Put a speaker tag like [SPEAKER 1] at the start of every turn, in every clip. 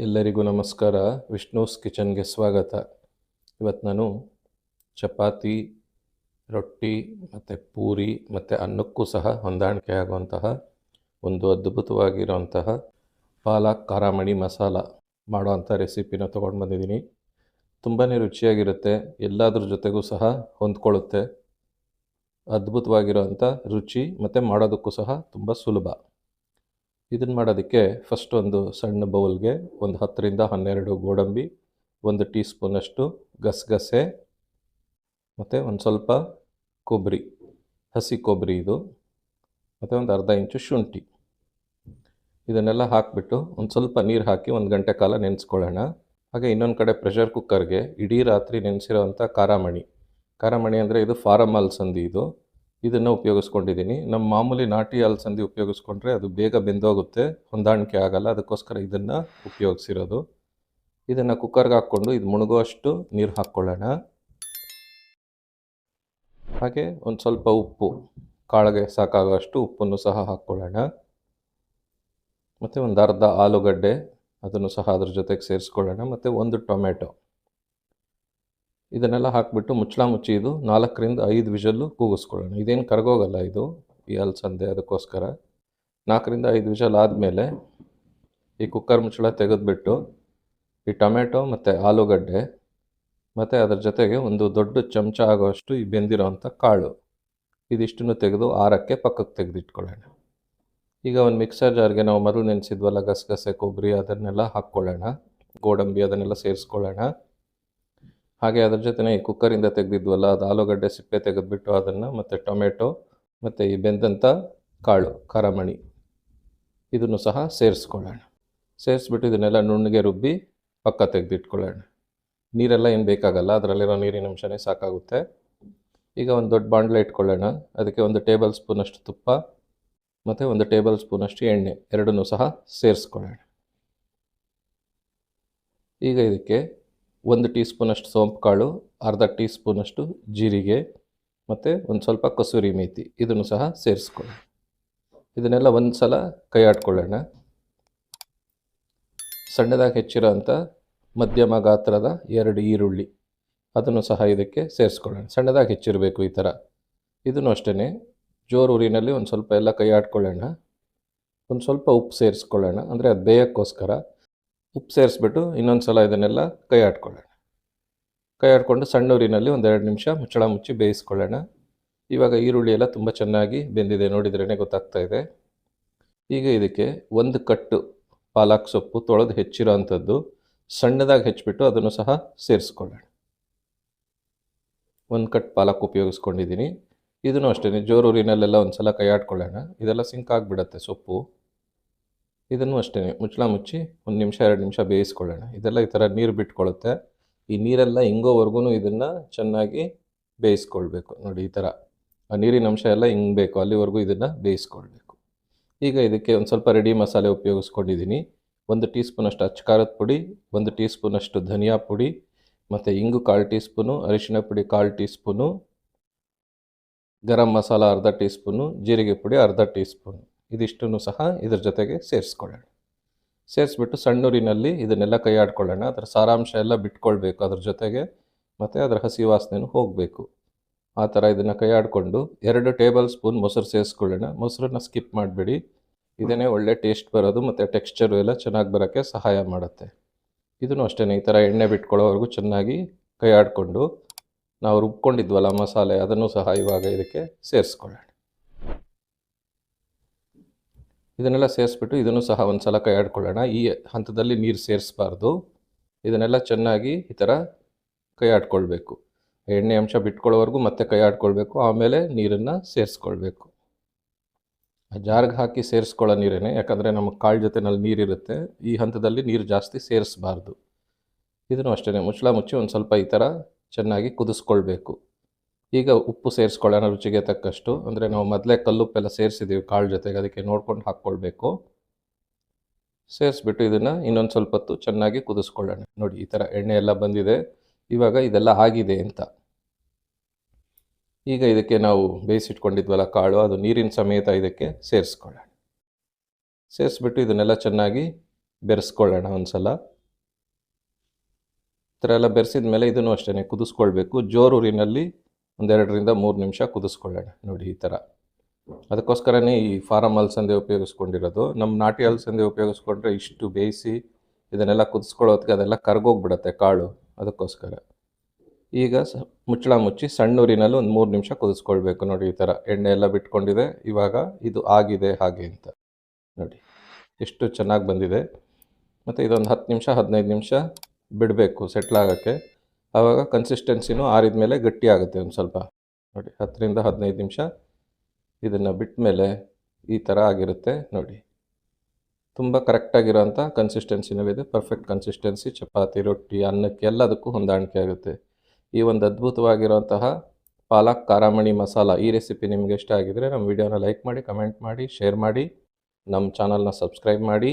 [SPEAKER 1] ಎಲ್ಲರಿಗೂ ನಮಸ್ಕಾರ. ವಿಷ್ಣುಸ್ ಕಿಚನ್ಗೆ ಸ್ವಾಗತ. ಇವತ್ತು ನಾನು ಚಪಾತಿ, ರೊಟ್ಟಿ ಮತ್ತು ಪೂರಿ ಮತ್ತು ಅನ್ನಕ್ಕೂ ಸಹ ಹೊಂದಾಣಿಕೆ ಆಗುವಂತಹ ಒಂದು ಅದ್ಭುತವಾಗಿರುವಂತಹ ಪಾಲಕ್ ಖಾರಾಮಣಿ ಮಸಾಲ ಮಾಡುವಂಥ ರೆಸಿಪಿನ ತೊಗೊಂಡು ಬಂದಿದ್ದೀನಿ. ತುಂಬಾ ರುಚಿಯಾಗಿರುತ್ತೆ, ಎಲ್ಲದ್ರ ಜೊತೆಗೂ ಸಹ ಹೊಂದ್ಕೊಳ್ಳುತ್ತೆ. ಅದ್ಭುತವಾಗಿರೋಂಥ ರುಚಿ ಮತ್ತು ಮಾಡೋದಕ್ಕೂ ಸಹ ತುಂಬ ಸುಲಭ. ಇದನ್ನು ಮಾಡೋದಕ್ಕೆ ಫಸ್ಟ್ ಒಂದು ಸಣ್ಣ ಬೌಲ್ಗೆ ಒಂದು 10 ರಿಂದ 12 ಗೋಡಂಬಿ, 1 ಟೀ ಸ್ಪೂನಷ್ಟು ಗಸಗಸೆ ಮತ್ತು ಒಂದು ಸ್ವಲ್ಪ ಕೊಬ್ಬರಿ, ಹಸಿ ಕೊಬ್ಬರಿ ಇದು, ಮತ್ತು ಒಂದು ಅರ್ಧ ಇಂಚು ಶುಂಠಿ. ಇದನ್ನೆಲ್ಲ ಹಾಕಿಬಿಟ್ಟು ಒಂದು ಸ್ವಲ್ಪ ನೀರು ಹಾಕಿ 1 ಗಂಟೆ ಕಾಲ ನೆನೆಸ್ಕೊಳ್ಳೋಣ. ಹಾಗೆ ಇನ್ನೊಂದು ಕಡೆ ಪ್ರೆಷರ್ ಕುಕ್ಕರ್ಗೆ ಇಡೀ ರಾತ್ರಿ ನೆನೆಸಿರೋವಂಥ ಖಾರಾಮಣಿ ಅಂದರೆ ಇದು ಫಾರಮ್ ಅಲಸಂದಿ. ಇದನ್ನು ಉಪಯೋಗಿಸ್ಕೊಂಡಿದ್ದೀನಿ. ನಮ್ಮ ಮಾಮೂಲಿ ನಾಟಿ ಅಲಸಂದಿ ಉಪಯೋಗಿಸ್ಕೊಂಡ್ರೆ ಅದು ಬೇಗ ಬೆಂದೋಗುತ್ತೆ, ಹೊಂದಾಣಿಕೆ ಆಗಲ್ಲ. ಅದಕ್ಕೋಸ್ಕರ ಇದನ್ನು ಉಪಯೋಗಿಸಿರೋದು. ಇದನ್ನು ಕುಕ್ಕರ್ಗೆ ಹಾಕ್ಕೊಂಡು ಇದು ಮುಳುಗುವಷ್ಟು ನೀರು ಹಾಕ್ಕೊಳ್ಳೋಣ. ಹಾಗೆ ಒಂದು ಸ್ವಲ್ಪ ಉಪ್ಪು, ಕಾಳಿಗೆ ಸಾಕಾಗುವಷ್ಟು ಉಪ್ಪನ್ನು ಸಹ ಹಾಕ್ಕೊಳ್ಳೋಣ. ಮತ್ತು ಒಂದು ಅರ್ಧ ಆಲೂಗಡ್ಡೆ, ಅದನ್ನು ಸಹ ಅದ್ರ ಜೊತೆಗೆ ಸೇರಿಸ್ಕೊಳ್ಳೋಣ. ಮತ್ತು 1 ಟೊಮೆಟೊ. ಇದನ್ನೆಲ್ಲ ಹಾಕಿಬಿಟ್ಟು ಮುಚ್ಚಿ ಇದು 4 ರಿಂದ 5 ವಿಷಲ್ಲು ಕೂಗಿಸ್ಕೊಳ್ಳೋಣ. ಇದೇನು ಕರಗೋಗಲ್ಲ ಇದು, ಈ ಅಲಸಂದೆ, ಅದಕ್ಕೋಸ್ಕರ 4 ರಿಂದ 5 ವಿಷಲ್ ಆದಮೇಲೆ ಈ ಕುಕ್ಕರ್ ಮುಚ್ಚಳ ತೆಗೆದುಬಿಟ್ಟು ಈ ಟೊಮೆಟೊ ಮತ್ತು ಆಲೂಗಡ್ಡೆ ಮತ್ತು ಅದರ ಜೊತೆಗೆ ಒಂದು ದೊಡ್ಡ ಚಮಚ ಆಗೋಷ್ಟು ಈ ಬೆಂದಿರೋವಂಥ ಕಾಳು, ಇದಿಷ್ಟನ್ನು ತೆಗೆದು ಆರಕ್ಕೆ ಪಕ್ಕಕ್ಕೆ ತೆಗೆದಿಟ್ಕೊಳ್ಳೋಣ. ಈಗ ಒಂದು ಮಿಕ್ಸರ್ ಜಾರ್ಗೆ ನಾವು ಮೊದಲು ನೆನೆಸಿದ್ವಲ್ಲ ಗಸಗಸೆ, ಕೊಬ್ಬರಿ, ಅದನ್ನೆಲ್ಲ ಹಾಕ್ಕೊಳ್ಳೋಣ. ಗೋಡಂಬಿ ಅದನ್ನೆಲ್ಲ ಸೇರಿಸ್ಕೊಳ್ಳೋಣ. ಹಾಗೆ ಅದ್ರ ಜೊತೆನೇ ಈ ಕುಕ್ಕರಿಂದ ತೆಗೆದಿದ್ವಲ್ಲ ಅದು ಆಲೂಗಡ್ಡೆ ಸಿಪ್ಪೆ ತೆಗೆದುಬಿಟ್ಟು ಅದನ್ನು, ಮತ್ತು ಟೊಮೆಟೊ ಮತ್ತು ಈ ಬೆಂದಂಥ ಕಾಳು ಖಾರಾಮಣಿ, ಇದನ್ನು ಸಹ ಸೇರಿಸ್ಕೊಳ್ಳೋಣ. ಸೇರಿಸ್ಬಿಟ್ಟು ಇದನ್ನೆಲ್ಲ ನುಣ್ಣಗೆ ರುಬ್ಬಿ ಪಕ್ಕ ತೆಗೆದಿಟ್ಕೊಳ್ಳೋಣ. ನೀರೆಲ್ಲ ಏನು ಬೇಕಾಗಲ್ಲ, ಅದರಲ್ಲಿರೋ ನೀರಿನ ಅಂಶನೇ ಸಾಕಾಗುತ್ತೆ. ಈಗ ಒಂದು ದೊಡ್ಡ ಬಾಣಲೆ ಇಟ್ಕೊಳ್ಳೋಣ. ಅದಕ್ಕೆ 1 ಟೇಬಲ್ ಸ್ಪೂನಷ್ಟು ತುಪ್ಪ ಮತ್ತು 1 ಟೇಬಲ್ ಸ್ಪೂನಷ್ಟು ಎಣ್ಣೆ, ಎರಡನ್ನೂ ಸಹ ಸೇರಿಸ್ಕೊಳ್ಳೋಣ. ಈಗ ಇದಕ್ಕೆ 1 ಟೀ ಸ್ಪೂನಷ್ಟು ಸೋಂಪು ಕಾಳು, ಅರ್ಧ ಟೀ ಸ್ಪೂನಷ್ಟು ಜೀರಿಗೆ ಮತ್ತು ಒಂದು ಸ್ವಲ್ಪ ಕಸೂರಿ ಮೇಥಿ, ಇದನ್ನು ಸಹ ಸೇರಿಸ್ಕೊಳ್ಳೋಣ. ಇದನ್ನೆಲ್ಲ ಒಂದು ಸಲ ಕೈ ಆಡ್ಕೊಳ್ಳೋಣ. ಸಣ್ಣದಾಗಿ ಹೆಚ್ಚಿರೋ ಅಂಥ ಮಧ್ಯಮ ಗಾತ್ರದ 2 ಈರುಳ್ಳಿ, ಅದನ್ನು ಸಹ ಇದಕ್ಕೆ ಸೇರಿಸ್ಕೊಳ್ಳೋಣ. ಸಣ್ಣದಾಗಿ ಹೆಚ್ಚಿರಬೇಕು ಈ ಥರ. ಇದನ್ನು ಅಷ್ಟೇ ಜೋರು ಉರಿನಲ್ಲಿ ಒಂದು ಸ್ವಲ್ಪ ಎಲ್ಲ ಕೈ ಆಡ್ಕೊಳ್ಳೋಣ. ಒಂದು ಸ್ವಲ್ಪ ಉಪ್ಪು ಸೇರಿಸ್ಕೊಳ್ಳೋಣ, ಅಂದರೆ ಅದು ಬೇಯೋಕ್ಕೋಸ್ಕರ. ಉಪ್ಪು ಸೇರಿಸ್ಬಿಟ್ಟು ಇನ್ನೊಂದು ಸಲ ಇದನ್ನೆಲ್ಲ ಕೈ ಆಡಿಕೊಂಡು ಸಣ್ಣ ಉರಿನಲ್ಲಿ 1-2 ನಿಮಿಷ ಮುಚ್ಚಳ ಮುಚ್ಚಿ ಬೇಯಿಸ್ಕೊಳ್ಳೋಣ. ಇವಾಗ ಈರುಳ್ಳಿ ಎಲ್ಲ ತುಂಬ ಚೆನ್ನಾಗಿ ಬೆಂದಿದೆ, ನೋಡಿದ್ರೇ ಗೊತ್ತಾಗ್ತಾ ಇದೆ. ಈಗ ಇದಕ್ಕೆ 1 ಕಟ್ಟು ಪಾಲಕ್ ಸೊಪ್ಪು ತೊಳೆದು ಹೆಚ್ಚಿರೋ ಅಂಥದ್ದು ಸಣ್ಣದಾಗಿ ಹೆಚ್ಚಿಬಿಟ್ಟು ಅದನ್ನು ಸಹ ಸೇರಿಸ್ಕೊಳ್ಳೋಣ. 1 ಕಟ್ ಪಾಲಕ್ ಉಪಯೋಗಿಸ್ಕೊಂಡಿದ್ದೀನಿ. ಇದನ್ನು ಅಷ್ಟೇ ಜೋರು ಉರಿನಲ್ಲೆಲ್ಲ ಒಂದು ಸಲ ಕೈ ಆಡ್ಕೊಳ್ಳೋಣ. ಇದೆಲ್ಲ ಸಿಂಕ್ ಆಗಿಬಿಡತ್ತೆ ಸೊಪ್ಪು. ಇದನ್ನು ಅಷ್ಟೇ ಮುಚ್ಚಳ ಮುಚ್ಚಿ 1 ನಿಮಿಷ 2 ನಿಮಿಷ ಬೇಯಿಸ್ಕೊಳ್ಳೋಣ. ಇದೆಲ್ಲ ಈ ಥರ ನೀರು ಬಿಟ್ಕೊಳ್ಳುತ್ತೆ. ಈ ನೀರೆಲ್ಲ ಹಿಂಗೋವರೆಗೂ ಇದನ್ನು ಚೆನ್ನಾಗಿ ಬೇಯಿಸ್ಕೊಳ್ಬೇಕು. ನೋಡಿ ಈ ಥರ ಆ ನೀರಿನ ಅಂಶ ಎಲ್ಲ ಹಿಂಗಬೇಕು, ಅಲ್ಲಿವರೆಗೂ ಇದನ್ನು ಬೇಯಿಸ್ಕೊಳ್ಬೇಕು. ಈಗ ಇದಕ್ಕೆ ಒಂದು ಸ್ವಲ್ಪ ರೆಡಿ ಮಸಾಲೆ ಉಪಯೋಗಿಸ್ಕೊಂಡಿದ್ದೀನಿ. 1 ಟೀ ಸ್ಪೂನಷ್ಟು ಅಚ್ಚ ಖಾರದ ಪುಡಿ, 1 ಟೀ ಸ್ಪೂನಷ್ಟು ಧನಿಯಾ ಪುಡಿ, ಮತ್ತು ಇಂಗು 1/4 ಟೀ ಸ್ಪೂನು, ಅರಿಶಿಣ ಪುಡಿ 1/4 ಟೀ ಸ್ಪೂನು, ಗರಂ ಮಸಾಲ ಅರ್ಧ ಟೀ ಸ್ಪೂನು, ಜೀರಿಗೆ ಪುಡಿ ಅರ್ಧ ಟೀ ಸ್ಪೂನು, ಇದಿಷ್ಟನ್ನು ಸಹ ಇದ್ರ ಜೊತೆಗೆ ಸೇರಿಸ್ಕೊಳ್ಳೋಣ. ಸೇರಿಸ್ಬಿಟ್ಟು ಸಣ್ಣೂರಿನಲ್ಲಿ ಇದನ್ನೆಲ್ಲ ಕೈ ಆಡ್ಕೊಳ್ಳೋಣ. ಅದರ ಸಾರಾಂಶ ಎಲ್ಲ ಬಿಟ್ಕೊಳ್ಬೇಕು ಅದ್ರ ಜೊತೆಗೆ, ಮತ್ತು ಅದರ ಹಸಿ ವಾಸನೆಯೂ ಹೋಗಬೇಕು. ಆ ಥರ ಇದನ್ನು ಕೈ ಆಡಿಕೊಂಡು 2 ಟೇಬಲ್ ಸ್ಪೂನ್ ಮೊಸರು ಸೇರಿಸ್ಕೊಳ್ಳೋಣ. ಮೊಸರನ್ನ ಸ್ಕಿಪ್ ಮಾಡಬೇಡಿ, ಇದನ್ನೇ ಒಳ್ಳೆ ಟೇಸ್ಟ್ ಬರೋದು ಮತ್ತು ಟೆಕ್ಸ್ಚರು ಎಲ್ಲ ಚೆನ್ನಾಗಿ ಬರೋಕ್ಕೆ ಸಹಾಯ ಮಾಡುತ್ತೆ. ಇದನ್ನು ಅಷ್ಟೇ ಈ ಥರ ಎಣ್ಣೆ ಬಿಟ್ಕೊಳ್ಳೋವರೆಗೂ ಚೆನ್ನಾಗಿ ಕೈ ಆಡಿಕೊಂಡು ನಾವು ರುಬ್ಕೊಂಡಿದ್ವಲ್ಲ ಮಸಾಲೆ, ಅದನ್ನು ಸಹ ಇವಾಗ ಇದಕ್ಕೆ ಸೇರಿಸ್ಕೊಳ್ಳೋಣ. ಇದನ್ನೆಲ್ಲ ಸೇರಿಸ್ಬಿಟ್ಟು ಇದನ್ನು ಸಹ ಒಂದು ಸಲ ಕೈ ಆಡ್ಕೊಳ್ಳೋಣ. ಈ ಹಂತದಲ್ಲಿ ನೀರು ಸೇರಿಸಬಾರ್ದು. ಇದನ್ನೆಲ್ಲ ಚೆನ್ನಾಗಿ ಈ ಥರ ಕೈ ಆಡ್ಕೊಳ್ಬೇಕು. ಎಣ್ಣೆ ಅಂಶ ಬಿಟ್ಕೊಳ್ಳೋವರೆಗೂ ಮತ್ತೆ ಕೈ ಆಡ್ಕೊಳ್ಬೇಕು, ಆಮೇಲೆ ನೀರನ್ನು ಸೇರಿಸ್ಕೊಳ್ಬೇಕು. ಜಾರ್ಗೆ ಹಾಕಿ ಸೇರಿಸ್ಕೊಳ್ಳೋ ನೀರೇನೆ, ಯಾಕಂದರೆ ನಮಗೆ ಕಾಳು ಜೊತೆನಲ್ಲಿ ನೀರಿರುತ್ತೆ. ಈ ಹಂತದಲ್ಲಿ ನೀರು ಜಾಸ್ತಿ ಸೇರಿಸಬಾರ್ದು. ಇದನ್ನು ಅಷ್ಟೇ ಮುಚ್ಚಳ ಮುಚ್ಚಿ ಒಂದು ಸ್ವಲ್ಪ ಈ ಥರ ಚೆನ್ನಾಗಿ ಕುದಿಸ್ಕೊಳ್ಬೇಕು. ಈಗ ಉಪ್ಪು ಸೇರಿಸ್ಕೊಳ್ಳೋಣ ರುಚಿಗೆ ತಕ್ಕಷ್ಟು. ಅಂದರೆ ನಾವು ಮೊದಲೇ ಕಲ್ಲುಪ್ಪೆಲ್ಲ ಸೇರಿಸಿದ್ದೀವಿ ಕಾಳು ಜೊತೆಗೆ, ಅದಕ್ಕೆ ನೋಡ್ಕೊಂಡು ಹಾಕ್ಕೊಳ್ಬೇಕು. ಸೇರಿಸ್ಬಿಟ್ಟು ಇದನ್ನು ಇನ್ನೊಂದು ಸ್ವಲ್ಪ ಹೊತ್ತು ಚೆನ್ನಾಗಿ ಕುದಿಸ್ಕೊಳ್ಳೋಣ. ನೋಡಿ ಈ ಥರ ಎಣ್ಣೆ ಎಲ್ಲ ಬಂದಿದೆ. ಇವಾಗ ಇದೆಲ್ಲ ಆಗಿದೆ ಅಂತ. ಈಗ ಇದಕ್ಕೆ ನಾವು ಬೇಯಿಸಿಟ್ಕೊಂಡಿದ್ವಲ್ಲ ಕಾಳು, ಅದು ನೀರಿನ ಸಮೇತ ಇದಕ್ಕೆ ಸೇರಿಸ್ಕೊಳ್ಳೋಣ. ಸೇರಿಸ್ಬಿಟ್ಟು ಇದನ್ನೆಲ್ಲ ಚೆನ್ನಾಗಿ ಬೆರೆಸ್ಕೊಳ್ಳೋಣ ಒಂದು ಸಲ. ಈ ಥರ ಎಲ್ಲ ಬೆರೆಸಿದ ಮೇಲೆ ಇದನ್ನು ಅಷ್ಟೇ ಕುದಿಸ್ಕೊಳ್ಬೇಕು. ಜೋರೂರಿನಲ್ಲಿ 2ರಿಂದ 3 ನಿಮಿಷ ಕುದಿಸ್ಕೊಳ್ಳೋಣ. ನೋಡಿ ಈ ಥರ. ಅದಕ್ಕೋಸ್ಕರನೇ ಈ ಫಾರಮ್ ಅಲಸಂದೆ ಉಪಯೋಗಿಸ್ಕೊಂಡಿರೋದು. ನಮ್ಮ ನಾಟಿ ಅಲಸಂದೆ ಉಪಯೋಗಿಸ್ಕೊಂಡ್ರೆ ಇಷ್ಟು ಬೇಯಿಸಿ ಇದನ್ನೆಲ್ಲ ಕುದಿಸ್ಕೊಳ್ಳೋದಕ್ಕೆ ಅದೆಲ್ಲ ಕರ್ಗೋಗ್ಬಿಡುತ್ತೆ ಕಾಳು, ಅದಕ್ಕೋಸ್ಕರ. ಈಗ ಮುಚ್ಚಳ ಮುಚ್ಚಿ ಸಣ್ಣೂರಿನಲ್ಲಿ ಒಂದು 3 ನಿಮಿಷ ಕುದಿಸ್ಕೊಳ್ಬೇಕು. ನೋಡಿ ಈ ಥರ ಎಣ್ಣೆ ಎಲ್ಲ ಬಿಟ್ಕೊಂಡಿದೆ. ಇವಾಗ ಇದು ಆಗಿದೆ ಹಾಗೆ ಅಂತ ನೋಡಿ ಎಷ್ಟು ಚೆನ್ನಾಗಿ ಬಂದಿದೆ. ಮತ್ತು ಇದೊಂದು 10 ನಿಮಿಷ 15 ನಿಮಿಷ ಬಿಡಬೇಕು ಸೆಟ್ಲಾಗೋಕ್ಕೆ. ಆವಾಗ ಕನ್ಸಿಸ್ಟೆನ್ಸಿನೂ ಆರಿದ ಮೇಲೆ ಗಟ್ಟಿ ಆಗುತ್ತೆ ಒಂದು ಸ್ವಲ್ಪ. ನೋಡಿ 10ರಿಂದ 15 ನಿಮಿಷ ಇದನ್ನು ಬಿಟ್ಟ ಮೇಲೆ ಈ ಥರ ಆಗಿರುತ್ತೆ ನೋಡಿ. ತುಂಬ ಕರೆಕ್ಟಾಗಿರೋಂಥ ಕನ್ಸಿಸ್ಟೆನ್ಸಿನಲ್ಲಿದೆ. Perfect consistency. ಚಪಾತಿ, ರೊಟ್ಟಿ, ಅನ್ನಕ್ಕೆ ಎಲ್ಲದಕ್ಕೂ ಹೊಂದಾಣಿಕೆ ಆಗುತ್ತೆ. ಈ ಒಂದು ಅದ್ಭುತವಾಗಿರುವಂತಹ ಪಾಲಕ್ ಖಾರಾಮಣಿ ಮಸಾಲ ಈ ರೆಸಿಪಿ ನಿಮಗೆ ಇಷ್ಟ ಆಗಿದರೆ ನಮ್ಮ ವಿಡಿಯೋನ ಲೈಕ್ ಮಾಡಿ, ಕಮೆಂಟ್ ಮಾಡಿ, ಶೇರ್ ಮಾಡಿ, ನಮ್ಮ ಚಾನಲ್ನ ಸಬ್ಸ್ಕ್ರೈಬ್ ಮಾಡಿ.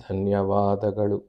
[SPEAKER 1] ಧನ್ಯವಾದಗಳು.